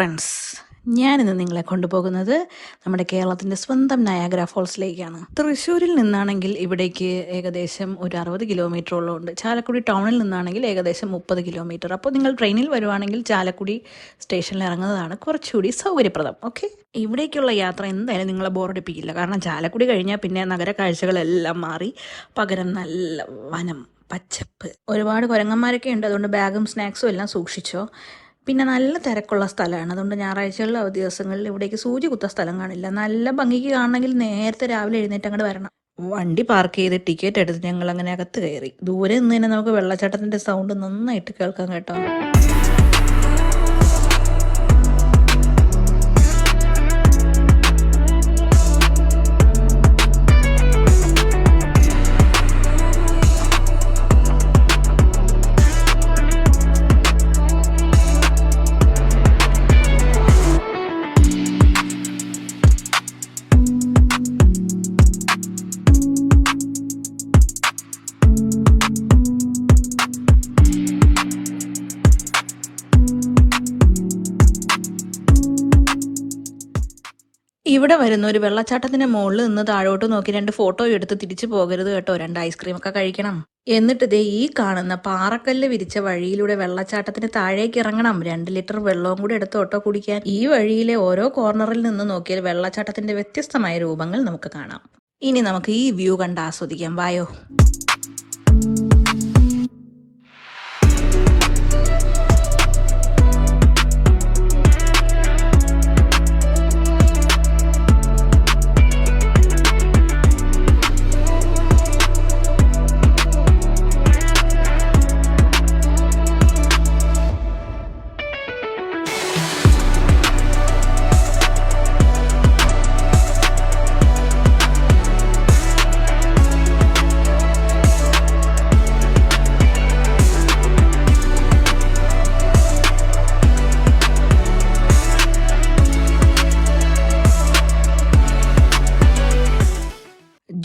Friends, ഞാനിന്ന് നിങ്ങളെ കൊണ്ടുപോകുന്നത് നമ്മുടെ കേരളത്തിൻ്റെ സ്വന്തം നയാഗ്ര ഫോൾസിലേക്കാണ്. തൃശ്ശൂരിൽ നിന്നാണെങ്കിൽ ഇവിടേക്ക് ഏകദേശം ഒരു 60 കിലോമീറ്ററോളം ഉണ്ട്. ചാലക്കുടി ടൗണിൽ നിന്നാണെങ്കിൽ ഏകദേശം 30 കിലോമീറ്റർ. അപ്പോൾ നിങ്ങൾ ട്രെയിനിൽ വരുവാണെങ്കിൽ ചാലക്കുടി സ്റ്റേഷനിൽ ഇറങ്ങുന്നതാണ് കുറച്ചുകൂടി സൗകര്യപ്രദം. ഓക്കെ, ഇവിടേക്കുള്ള യാത്ര എന്തായാലും നിങ്ങളെ ബോറടിപ്പിക്കില്ല. കാരണം ചാലക്കുടി കഴിഞ്ഞാൽ പിന്നെ നഗര കാഴ്ചകളെല്ലാം മാറി പകരം നല്ല വനം, പച്ചപ്പ്, ഒരുപാട് കുരങ്ങന്മാരൊക്കെ ഉണ്ട്. അതുകൊണ്ട് ബാഗും സ്നാക്സും എല്ലാം സൂക്ഷിച്ചോ. പിന്നെ നല്ല തിരക്കുള്ള സ്ഥലമാണ്. അതുകൊണ്ട് ഞായറാഴ്ചകളിലും അവധി ദിവസങ്ങളിൽ ഇവിടേക്ക് സൂചി കുത്ത സ്ഥലം കാണില്ല. നല്ല ഭംഗിക്ക് കാണണമെങ്കിൽ നേരത്തെ രാവിലെ എഴുന്നേറ്റ് അങ്ങോട്ട് വരണം. വണ്ടി പാർക്ക് ചെയ്ത് ടിക്കറ്റ് എടുത്ത് ഞങ്ങൾ അങ്ങനെ അകത്ത് കയറി. ദൂരെ നിന്ന് തന്നെ നമുക്ക് വെള്ളച്ചാട്ടത്തിന്റെ സൗണ്ട് നന്നായിട്ട് കേൾക്കാം കേട്ടോ. ഇവിടെ വരുന്ന ഒരു വെള്ളച്ചാട്ടത്തിന്റെ മുകളിൽ നിന്ന് താഴോട്ട് നോക്കി 2 ഫോട്ടോ എടുത്ത് തിരിച്ചു പോകരുത് കേട്ടോ. 2 ഐസ്ക്രീം ഒക്കെ കഴിക്കണം. എന്നിട്ട് ദേ ഈ കാണുന്ന പാറക്കല്ല് വിരിച്ച വഴിയിലൂടെ വെള്ളച്ചാട്ടത്തിന് താഴേക്ക് ഇറങ്ങണം. 2 ലിറ്റർ വെള്ളവും കൂടി എടുത്ത് ഓട്ടോ കുടിക്കാൻ. ഈ വഴിയിലെ ഓരോ കോർണറിൽ നിന്ന് നോക്കിയാൽ വെള്ളച്ചാട്ടത്തിന്റെ വ്യത്യസ്തമായ രൂപങ്ങൾ നമുക്ക് കാണാം. ഇനി നമുക്ക് ഈ വ്യൂ കണ്ട് ആസ്വദിക്കാം. വായോ.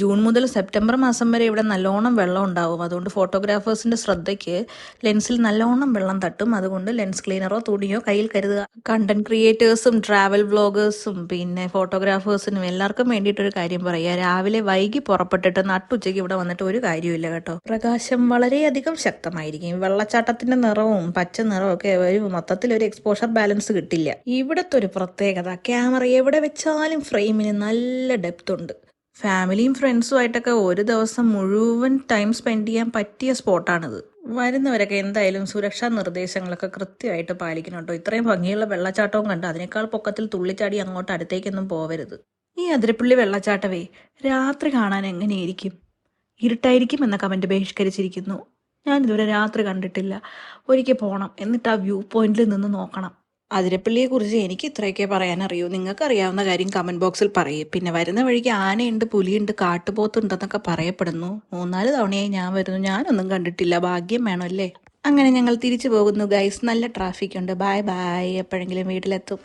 ജൂൺ മുതൽ സെപ്റ്റംബർ മാസം വരെ ഇവിടെ നല്ലോണം വെള്ളം ഉണ്ടാവും. അതുകൊണ്ട് ഫോട്ടോഗ്രാഫേഴ്സിന്റെ ശ്രദ്ധയ്ക്ക് ലെൻസിൽ നല്ലോണം വെള്ളം തട്ടും. അതുകൊണ്ട് ലെൻസ് ക്ലീനറോ തുണിയോ കയ്യിൽ കരുതുക. കണ്ടന്റ് ക്രിയേറ്റേഴ്സും ട്രാവൽ വ്ളോഗേഴ്സും പിന്നെ ഫോട്ടോഗ്രാഫേഴ്സിനും എല്ലാവർക്കും വേണ്ടിയിട്ടൊരു കാര്യം പറയുക. രാവിലെ വൈകി പുറപ്പെട്ടിട്ട് നട്ടുച്ചയ്ക്ക് ഇവിടെ വന്നിട്ട് ഒരു കാര്യമില്ല കേട്ടോ. പ്രകാശം വളരെയധികം ശക്തമായിരിക്കും. വെള്ളച്ചാട്ടത്തിന്റെ നിറവും പച്ച നിറവും ഒക്കെ മൊത്തത്തിൽ ഒരു എക്സ്പോഷർ ബാലൻസ് കിട്ടില്ല. ഇവിടത്തെ ഒരു പ്രത്യേകത, ക്യാമറ എവിടെ വെച്ചാലും ഫ്രെയിമിന് നല്ല ഡെപ്ത് ഉണ്ട്. ഫാമിലിയും ഫ്രണ്ട്സും ആയിട്ടൊക്കെ ഒരു ദിവസം മുഴുവൻ ടൈം സ്പെൻഡ് ചെയ്യാൻ പറ്റിയ സ്പോട്ടാണിത്. വരുന്നവരൊക്കെ എന്തായാലും സുരക്ഷാ നിർദ്ദേശങ്ങളൊക്കെ കൃത്യമായിട്ട് പാലിക്കണം കേട്ടോ. ഇത്രയും ഭംഗിയുള്ള വെള്ളച്ചാട്ടവും കണ്ട് അതിനേക്കാൾ പൊക്കത്തിൽ തുള്ളിച്ചാടി അങ്ങോട്ട് അടുത്തേക്കൊന്നും പോവരുത്. ഈ അതിരപ്പള്ളി വെള്ളച്ചാട്ടവേ രാത്രി കാണാൻ എങ്ങനെയായിരിക്കും? ഇരുട്ടായിരിക്കും എന്ന കമന്റ് ബഹിഷ്കരിച്ചിരിക്കുന്നു. ഞാനിതുവരെ രാത്രി കണ്ടിട്ടില്ല. ഒരിക്കൽ പോകണം, എന്നിട്ട് ആ വ്യൂ പോയിന്റിൽ നിന്ന് നോക്കണം. അതിരപ്പള്ളിയെ കുറിച്ച് എനിക്ക് ഇത്രയൊക്കെ പറയാനറിയൂ. നിങ്ങൾക്ക് അറിയാവുന്ന കാര്യം കമന്റ് ബോക്സിൽ പറയും. പിന്നെ വരുന്ന വഴിക്ക് ആനയുണ്ട്, പുലിയുണ്ട്, കാട്ടുപോത്തുണ്ടെന്നൊക്കെ പറയപ്പെടുന്നു. 3-4 തവണയായി ഞാൻ വരുന്നു, ഞാനൊന്നും കണ്ടിട്ടില്ല. ഭാഗ്യം വേണമല്ലേ. അങ്ങനെ ഞങ്ങൾ തിരിച്ചു പോകുന്നു ഗൈസ്. നല്ല ട്രാഫിക് ഉണ്ട്. Bye bye. എപ്പോഴെങ്കിലും വീട്ടിലെത്തും.